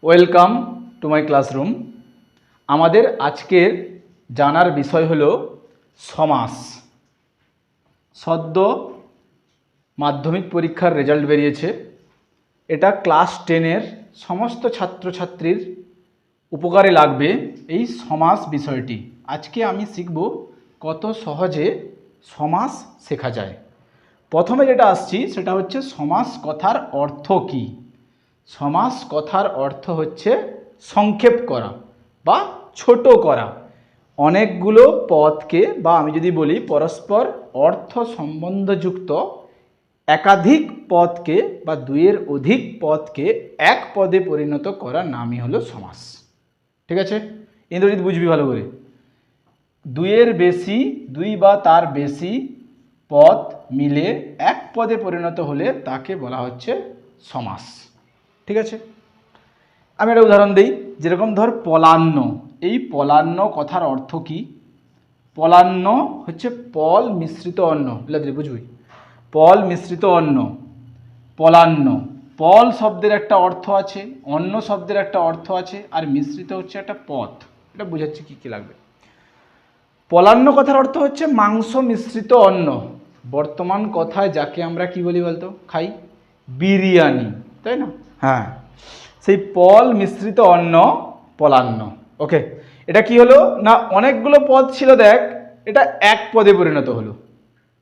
Welcome to my classroom. আমাদের আজকের জানার বিষয় হলো সমাস। সদ্য মাধ্যমিক পরীক্ষার রেজাল্ট বেরিয়েছে। এটা ক্লাস 10-এর সমস্ত ছাত্রছাত্রীর উপকারে লাগবে এই সমাস বিষয়টি। আজকে আমি শিখব কত সহজে সমাস শেখা যায়। প্রথমে যেটা আসছি সেটা হচ্ছে সমাস কথার অর্থ কী। সমাস কথার অর্থ হচ্ছে সংক্ষেপ করা বা ছোট করা। অনেকগুলো পদকে বা আমি যদি বলি পরস্পর অর্থ সম্বন্ধযুক্ত একাধিক পদকে বা দুইয়ের অধিক পদকে এক পদে পরিণত করার নামই হলো সমাস। ঠিক আছে, ইন্দ্রজিৎ বুঝবি ভালো করে। দুইয়ের বেশি, দুই বা তার বেশি পদ মিলে এক পদে পরিণত হলে তাকে বলা হচ্ছে সমাস। ঠিক আছে, আমি একটা উদাহরণ দিই। যেরকম ধর পলান্ন, এই পলান্ন কথার অর্থ কি? পলান্ন হচ্ছে পল মিশ্রিত অন্ন। বুঝবি, পল মিশ্রিত অন্ন, পলান্ন। পল শব্দের একটা অর্থ আছে, অন্ন শব্দের একটা অর্থ আছে, আর মিশ্রিত হচ্ছে একটা পদ। এটা বুঝাচ্ছি কি কি লাগবে। পলান্ন কথার অর্থ হচ্ছে মাংস মিশ্রিত অন্ন। বর্তমান কথায় যাকে আমরা কি বলি বলতো, খাই বিরিয়ানি, তাই না? হ্যাঁ, সেই পল মিশ্রিত অন্ন পলান্ন। ওকে, এটা কি হলো না, অনেকগুলো পদ ছিল, দেখ এটা এক পদে পরিণত হলো।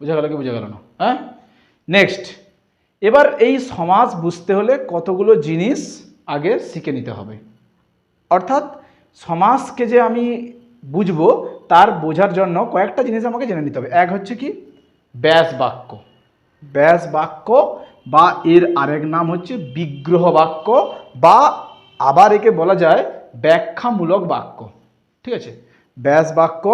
বোঝা গেল কি বোঝা গেল না? হ্যাঁ, নেক্সট। এবার এই সমাস বুঝতে হলে কতগুলো জিনিস আগে শিখে নিতে হবে। অর্থাৎ সমাসকে যে আমি বুঝবো তার বোঝার জন্য কয়েকটা জিনিস আমাকে জেনে নিতে হবে। এক হচ্ছে কি, ব্যাস বাক্য। ব্যাস বাক্য বা এর আরেক নাম হচ্ছে বিগ্রহ বাক্য, বা আবার একে বলা যায় ব্যাখ্যামূলক বাক্য। ঠিক আছে, ব্যাস বাক্য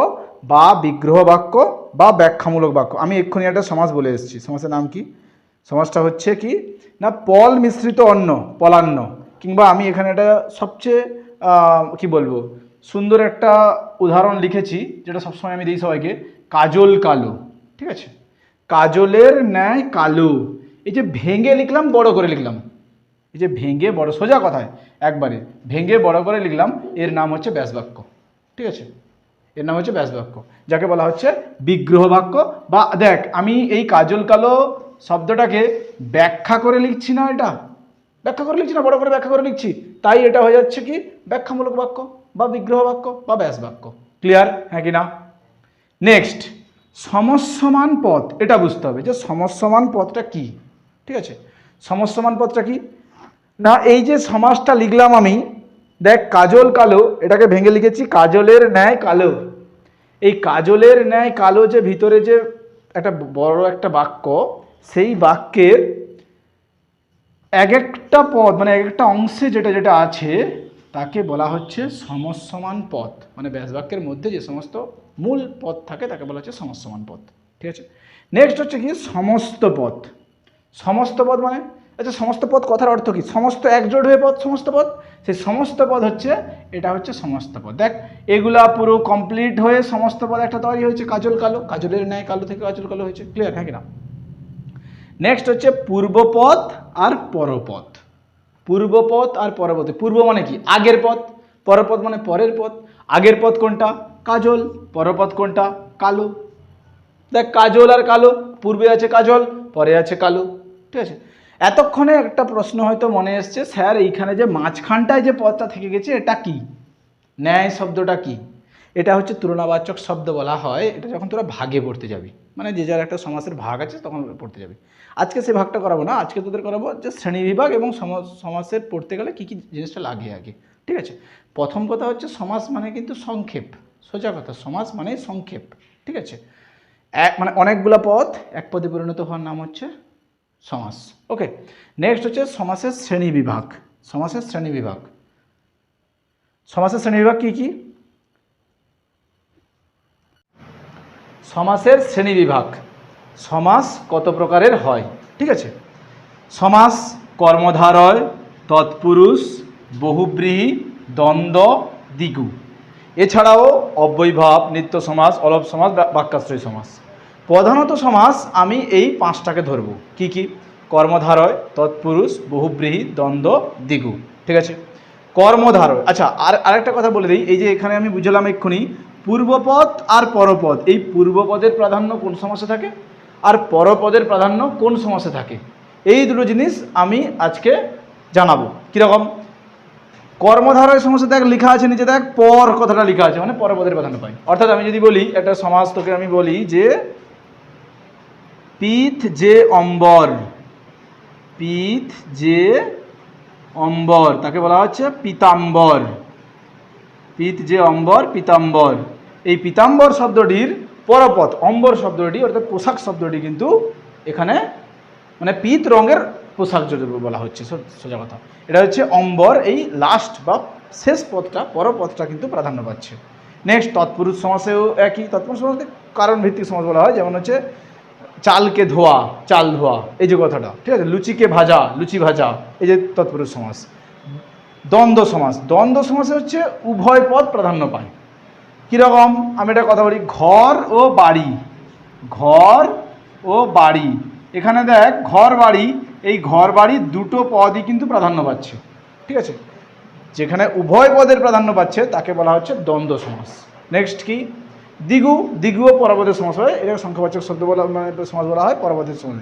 বা বিগ্রহ বাক্য বা ব্যাখ্যামূলক বাক্য। আমি এক্ষুনি একটা সমাস বলে এসেছি। সমাসের নাম কি? সমাসটা হচ্ছে কি না, পল মিশ্রিত অন্ন পলান্ন। কিংবা আমি এখানে একটা সবচেয়ে কি বলবো, সুন্দর একটা উদাহরণ লিখেছি, যেটা সবসময় আমি দিই সবাইকে, কাজল কালো। ঠিক আছে, কাজলের ন্যায় কালো। এই যে ভেঙে লিখলাম, বড় করে লিখলাম, এই যে ভেঙে বড়, সোজা কথায় একবারে ভেঙে বড় করে লিখলাম, এর নাম হচ্ছে ব্যাস বাক্য। ঠিক আছে, এর নাম হচ্ছে ব্যাস বাক্য, যাকে বলা হচ্ছে বিগ্রহ বাক্য। বা দেখ, আমি এই কাজল কালো শব্দটাকে ব্যাখ্যা করে লিখছি না, এটা ব্যাখ্যা করে লিখছি না, বড় করে ব্যাখ্যা করে লিখছি, তাই এটা হয়ে যাচ্ছে কি ব্যাখ্যামূলক বাক্য বা বিগ্রহ বাক্য বা ব্যাস বাক্য। ক্লিয়ার, হ্যাঁ কি না? নেক্সট, সমস্যমান পদ। এটা বুঝতে হবে যে সমস্যমান পদটা কি। ঠিক আছে, সমস্যমান পদটা কি না, এই যে সমাসটা লিখলাম আমি, দেখ কাজল কালো, এটাকে ভেঙে লিখেছি কাজলের ন্যায় কালো। এই কাজলের ন্যায় কালো যে ভিতরে যে একটা বড় একটা বাক্য, সেই বাক্যের এক একটা পদ মানে এক একটা অংশে যেটা যেটা আছে তাকে বলা হচ্ছে সমস্যমান পদ। মানে ব্যাস বাক্যের মধ্যে যে সমস্ত মূল পদ থাকে তাকে বলা হচ্ছে সমস্যমান পদ। ঠিক আছে, নেক্সট হচ্ছে কি সমস্ত পদ। সমস্ত পদ মানে, আচ্ছা সমস্ত পদ কথার অর্থ কি? সমস্ত একজোট হয়ে পদ, সমস্ত পদ। সেই সমস্ত পদ হচ্ছে, এটা হচ্ছে সমস্ত পদ। দেখ এগুলা পুরো কমপ্লিট হয়ে সমস্ত পদ একটা তৈরি হয়েছে, কাজল কালো, কাজলের ন্যায় কালো থেকে কাজল কালো হয়েছে। ক্লিয়ার, হ্যাঁ কিনা? নেক্সট হচ্ছে পূর্বপদ আর পরপদ। পূর্বপদ আর পরপদ। পূর্ব মানে কি? আগের পদ। পরপদ মানে পরের পদ। আগের পদ কোনটা? কাজল। পরপদ কোনটা? কালো। দেখ কাজল আর কালো, পূর্বে আছে কাজল, পরে আছে কালো। ঠিক আছে, এতক্ষণে একটা প্রশ্ন হয়তো মনে এসছে, স্যার এইখানে যে মাঝখানটায় যে পদটা থেকে গেছে এটা কি? ন্যায় শব্দটা কি? এটা হচ্ছে তুলনাবাচক শব্দ বলা হয়। এটা যখন তোরা ভাগে পড়তে যাবি, মানে যে যার একটা সমাসের ভাগ আছে তখন পড়তে যাবি। আজকে সে ভাগটা করাবো না, আজকে তোদের করাবো যে শ্রেণীবিভাগ এবং সমাসের পড়তে গেলে কী কী জিনিসটা লাগে আগে। ঠিক আছে, প্রথম কথা হচ্ছে সমাস মানে কিন্তু সংক্ষেপ। সোজা কথা, সমাস মানে সংক্ষেপ। ঠিক আছে, মানে অনেকগুলো পদ এক পদে পরিণত হওয়ার নাম হচ্ছে সমাস। ওকে, নেক্সট হচ্ছে সমাসের শ্রেণীবিভাগ। সমাসের শ্রেণীবিভাগ। সমাসের শ্রেণীবিভাগ কি কি? সমাসের শ্রেণীবিভাগ। সমাস কত প্রকারের হয়? ঠিক আছে, সমাস কর্মধারয়, তৎপুরুষ, বহুব্রীহি, দ্বন্দ্ব, দ্বিগু। এছাড়াও অব্যয়ভাব, নিত্য সমাস, অলপ সমাস, বাক্যাশ্রয় সমাস। প্রধানত সমাস আমি এই পাঁচটাকে ধরব। কি কি? কর্মধারয়, তৎপুরুষ, বহুব্রীহি, দ্বন্দ্ব, দ্বিগু। ঠিক আছে, কর্মধারয়। আচ্ছা, আরেকটা কথা বলে দিই, এই যে এখানে আমি বুঝলাম এক্ষুনি পূর্বপদ আর পরপদ, এই পূর্বপদের প্রাধান্য কোন সমাসে থাকে আর পরপদের প্রাধান্য কোন সমাসে থাকে, এই দুটো জিনিস আমি আজকে জানাবো। কীরকম? কর্মধারয় সমাসে দেখ লেখা আছে নিচে, দেখ পর কথাটা লেখা আছে, মানে পরপদের প্রাধান্য পাই। অর্থাৎ আমি যদি বলি একটা সমাস, তোকে আমি বলি যে পিত যে অম্বর, পিত যে অম্বর তাকে বলা হচ্ছে পীতাম্বর। পিত যে অম্বর পীতাম্বর, এই পীতাম্বর শব্দটির পরপদ অম্বর শব্দটি অর্থাৎ পোশাক শব্দটি কিন্তু এখানে মানে পিত রঙের পোশাক যদি বলা হচ্ছে সোজা কথা, এটা হচ্ছে অম্বর, এই লাস্ট বা শেষ পদটা পরপদটা কিন্তু প্রাধান্য পাচ্ছে। নেক্সট তৎপুরুষ সমাসেও একই, তৎপুরুষ সমাসে কারণ ভিত্তিক সমাস বলা হয়, যেমন হচ্ছে চালকে ধোয়া, চাল ধোয়া, এই যে কথাটা, ঠিক আছে। লুচিকে ভাজা, লুচি ভাজা, এই যে তৎপুরুষ সমাস। দ্বন্দ্ব সমাস, দ্বন্দ্ব সমাসে হচ্ছে উভয় পদ প্রাধান্য পায়। কীরকম? আমি একটা কথা বলি, ঘর ও বাড়ি, ঘর ও বাড়ি, এখানে দেখ ঘর বাড়ি, এই ঘর বাড়ি দুটো পদই কিন্তু প্রাধান্য পাচ্ছে, ঠিক আছে। যেখানে উভয় পদের প্রাধান্য পাচ্ছে তাকে বলা হচ্ছে দ্বন্দ্ব সমাস। নেক্সট কি? দ্বিগু, দ্বিগুও পরপদের সমাস হয়, এটা সংখ্যাবাচক শব্দ বলা মানে সমাস বলা হয় পরপদের সমাস।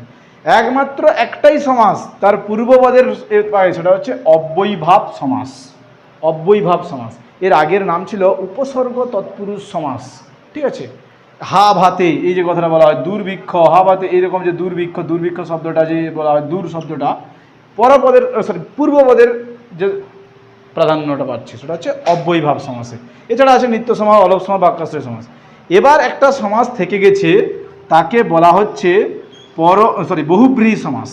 একমাত্র একটাই সমাস তার পূর্বপদের পায়, সেটা হচ্ছে অব্যয়ীভাব সমাস। অব্যয়ীভাব সমাস, এর আগের নাম ছিল উপসর্গ তৎপুরুষ সমাস, ঠিক আছে। হা ভাতে, এই যে কথাটা বলা হয় দুর্ভিক্ষ, হা ভাতে, এইরকম যে দুর্ভিক্ষ, দুর্ভিক্ষ শব্দটা যে বলা হয়, দূর শব্দটা পরপদের পূর্বপদের যে প্রাধান্যটা পাচ্ছে সেটা হচ্ছে অব্যয়ীভাব সমাসে। এছাড়া আছে নিত্য সমাস, অলপ সমাস, বাক্যাশ্রয় সমাস। এবার একটা সমাস থেকে গেছে, তাকে বলা হচ্ছে বহুব্রীহি সমাস।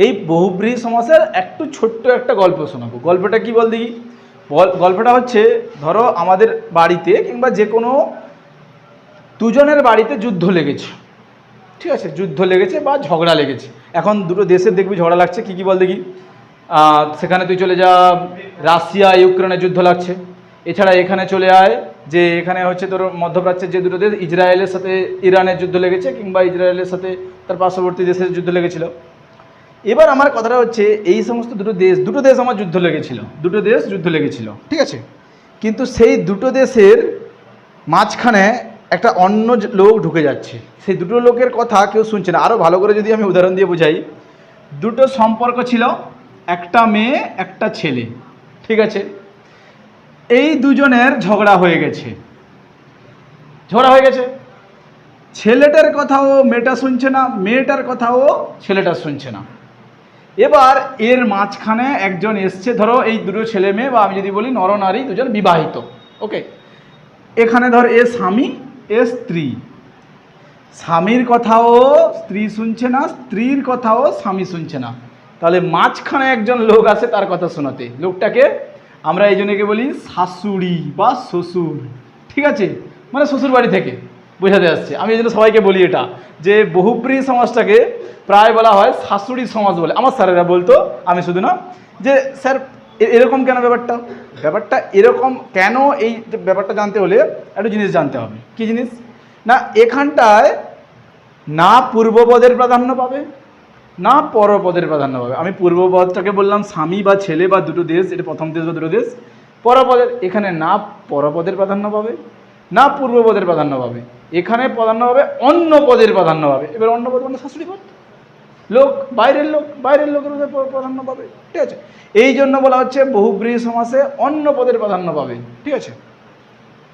এই বহুব্রীহি সমাসের একটু ছোট্ট একটা গল্প শোনাবো। গল্পটা কি বল দেখি? গল্পটা হচ্ছে, ধরো আমাদের বাড়িতে কিংবা যে কোনো দুজনের বাড়িতে যুদ্ধ লেগেছে, ঠিক আছে, যুদ্ধ লেগেছে বা ঝগড়া লেগেছে। এখন দুটো দেশের দেখবি ঝগড়া লাগছে, কী কী বল দেখি? সেখানে তুই চলে যা, রাশিয়া ইউক্রেনের যুদ্ধ লাগছে। এছাড়া এখানে চলে আয় যে এখানে হচ্ছে তোর মধ্যপ্রাচ্যের যে দুটো দেশ, ইসরায়েলের সাথে ইরানের যুদ্ধ লেগেছে, কিংবা ইসরায়েলের সাথে তার পার্শ্ববর্তী দেশের যুদ্ধ লেগেছিল। এবার আমার কথাটা হচ্ছে, এই সমস্ত দুটো দেশ আমার যুদ্ধ লেগেছিল, দুটো দেশ যুদ্ধ লেগেছিল, ঠিক আছে। কিন্তু সেই দুটো দেশের মাঝখানে একটা অন্য লোক ঢুকে যাচ্ছে, সেই দুটো লোকের কথা কেউ শুনছে না। আরও ভালো করে যদি আমি উদাহরণ দিয়ে বোঝাই, দুটো সম্পর্ক ছিল, একটা মেয়ে একটা ছেলে, ঠিক আছে। এই দুজনের ঝগড়া হয়ে গেছে, ছেলেটার কথাও মেয়েটা শুনছে না, মেয়েটার কথাও ছেলেটা শুনছে না। এবার এর মাঝখানে একজন এসছে, ধরো এই দুটো ছেলে মেয়ে, বা আমি যদি বলি নরনারী দুজন বিবাহিত, ওকে। এখানে ধর এ স্বামী, এ স্ত্রী, স্বামীর কথাও স্ত্রী শুনছে না, স্ত্রীর কথাও স্বামী শুনছে না। তাহলে মাঝখানে একজন লোক আছে তার কথা শোনাতে, লোকটাকে আমরা এই জন্যকে বলি শাশুড়ি বা শ্বশুর, ঠিক আছে, মানে শ্বশুর বাড়ি থেকে বোঝাতে আসছে। আমি এই জন্য সবাইকে বলি এটা, যে বহুব্রীহি সমাজটাকে প্রায় বলা হয় শাশুড়ি সমাজ বলে। আমার স্যারেরা বলতো, আমি শুধু না, যে স্যার এরকম কেন ব্যাপারটা এরকম কেন, এই ব্যাপারটা জানতে হলে একটা জিনিস জানতে হবে। কি জিনিস? না এখানটায় না পূর্বপদের প্রাধান্য পাবে, না পরপদের প্রাধান্য পাবে। আমি পূর্বপদটাকে বললাম স্বামী বা ছেলে বা দুটো দেশ, এটা প্রথম দেশ বা দুটো দেশ। পরপদের এখানে না পরপদের প্রাধান্য পাবে, না পূর্বপদের প্রাধান্য পাবে, এখানে প্রাধান্য পাবে অন্য পদের প্রাধান্য পাবে। এবার অন্য পদ মানে শাশুড়ি পদ, লোক, বাইরের লোকের প্রাধান্য পাবে, ঠিক আছে। এই জন্য বলা হচ্ছে বহুব্রীহি সমাসে অন্য পদের প্রাধান্য পাবে, ঠিক আছে।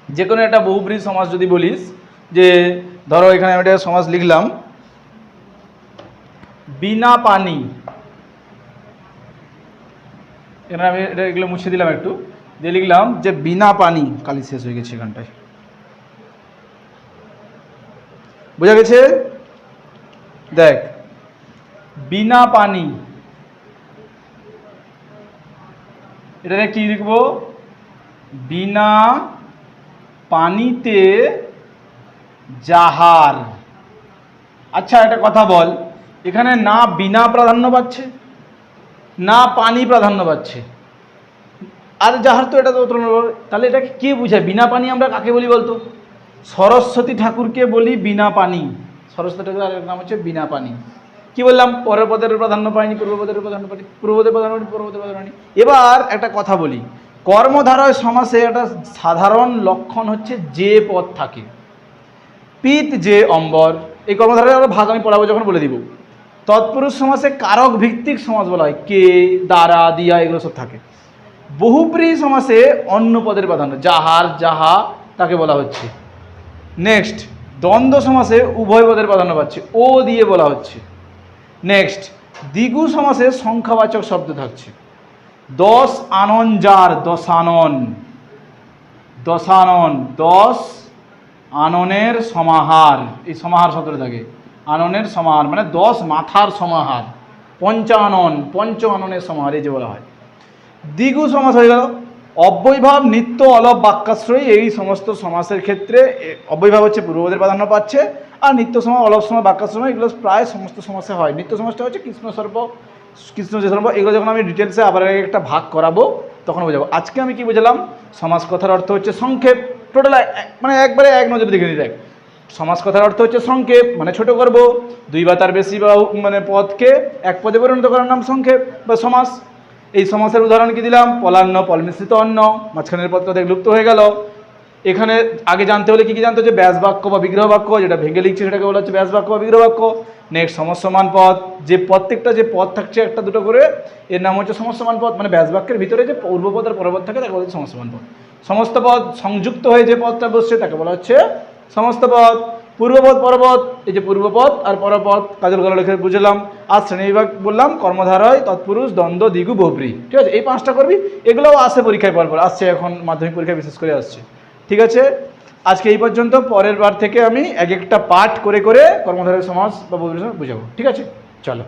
যে কোনো একটা বহুব্রীহি সমাস যদি বলিস, যে ধরো এখানে আমি একটা সমাস লিখলাম, বিনা পানি, এখানে আমি এটা এগুলো মুছে দিলাম একটু, দিয়ে লিখলাম যে বিনা পানি, কালি শেষ হয়ে গেছে এখানটায়, বোঝা গেছে? দেখ বিনা পানি, এটাতে কি লিখবো? বিনা পানিতে জাহার। আচ্ছা একটা কথা বল, এখানে না বিনা প্রাধান্য পাচ্ছে, না পানি প্রাধান্য পাচ্ছে, আর জাহার তো এটা তো, তাহলে এটাকে কে বুঝায়? বিনা পানি আমরা কাকে বলি বলতো? সরস্বতী ঠাকুরকে বলি বিনা পানি। সরস্বতী ঠাকুরের আরেক নাম হচ্ছে বিনা পানি। কি বললাম, পরের পদের প্রাধান্য পায়নি, পূর্বপদের প্রাধান্য পায়নি, পূর্বপদের প্রাধান্য পায়নি, পূর্বপদের প্রাধান্য পায়নি। এবার একটা কথা বলি, কর্মধারয় সমাসে একটা সাধারণ লক্ষণ হচ্ছে যে পদ থাকে, পিত যে অম্বর, এই কর্মধারয় আমরা ভাগ আমি পড়াবো যখন বলে দিব। তৎপুরুষ সমাসে কারক ভিত্তিক সমাস বলা হয়, কে, দ্বারা, দিয়া, এগুলো সব থাকে। বহুব্রী সমাসে অন্য পদের প্রাধান্য, যাহার, যাহা, তাকে বলা হচ্ছে। নেক্সট, দ্বন্দ্ব সমাসে উভয় পদের প্রাধান্য পাচ্ছে, ও দিয়ে বলা হচ্ছে। নেক্সট, দ্বিগু সমাসে সংখ্যাবাচক শব্দ থাকছে, দশ আনন যার, দশানন, দশানন, দশ আননের সমাহার, এই সমাহার শব্দটা থাকে, আননের সমাহার মানে 10 মাথার সমাহার, পঞ্চানন, পঞ্চ আননের সমাহার, এই যে বলা হয়। দ্বিগু সমাস হয়ে গেল, অব্যয়ভাব, নিত্য, অলপ, বাক্যাশ্রয়ী, এই সমস্ত সমাসের ক্ষেত্রে অব্যয়ভাব হচ্ছে পূর্বপদের প্রাধান্য পাচ্ছে, আর নিত্য সময়, অলপ সময়, বাক্যাশ্রয়, এগুলো প্রায় সমস্ত সমাসে হয়। নিত্য সমাসটা হচ্ছে কৃষ্ণ সর্ব, কৃষ্ণ যে সর্ব, এগুলো যখন আমি ডিটেলসে আবার একটা ভাগ করাবো তখন বোঝাবো। আজকে আমি কি বুঝলাম, সমাস কথার অর্থ হচ্ছে সংক্ষেপ, টোটাল মানে একবারে এক নজরে দেখে নিই। দেখ, সমাস কথার অর্থ হচ্ছে সংক্ষেপ মানে ছোট করব, 2 বা তার বেশি বা মানে পদকে এক পদে পরিণত করার নাম সংক্ষেপ বা সমাস। এই সমাসের উদাহরণ কি দিলাম, পলান্ন, পলমিশ্রিত অন্ন, মাঝখানের পদটা দেখ লুপ্ত হয়ে গেল। এখানে আগে জানতে হলে কি কি জানতে হচ্ছে, ব্যাস বাক্য বা বিগ্রহ বাক্য, যেটা ভেঙে লিখছে সেটাকে বলা হচ্ছে ব্যাস বাক্য বা বিগ্রহ বাক্য। নেক্সট, সমসমান পদ, যে প্রত্যেকটা যে পদ থাকছে একটা দুটো করে, এর নাম হচ্ছে সমসমান পদ, মানে ব্যাস বাক্যের ভিতরে যে পূর্বপদ আর পরপদ থাকে তাকে বলা হচ্ছে সমসমান পদ। সমস্ত পদ সংযুক্ত হয়ে যে পদটা বসছে তাকে বলা হচ্ছে সমস্ত পদ। পূর্বপদ, পরপদ, এই যে পূর্বপদ আর পরপদ কাজল গলা লিখে বুঝলাম। আর শ্রেণীবিভাগ বললাম, কর্মধারয়, তৎপুরুষ, দ্বন্দ্ব, দ্বিগু, বহুব্রী, ঠিক আছে। এই 5টা করবি, এগুলোও আসে পরীক্ষায় পর আসছে, এখন মাধ্যমিক পরীক্ষায় বিশেষ করে আসছে। ঠিক আছে, আজকে এই পর্যন্ত। পরের বার থেকে আমি এক একটা পাঠ করে করে কর্মধারয় সমাস বা বহুব্রী সমাস বুঝাবো। ঠিক আছে, চলো।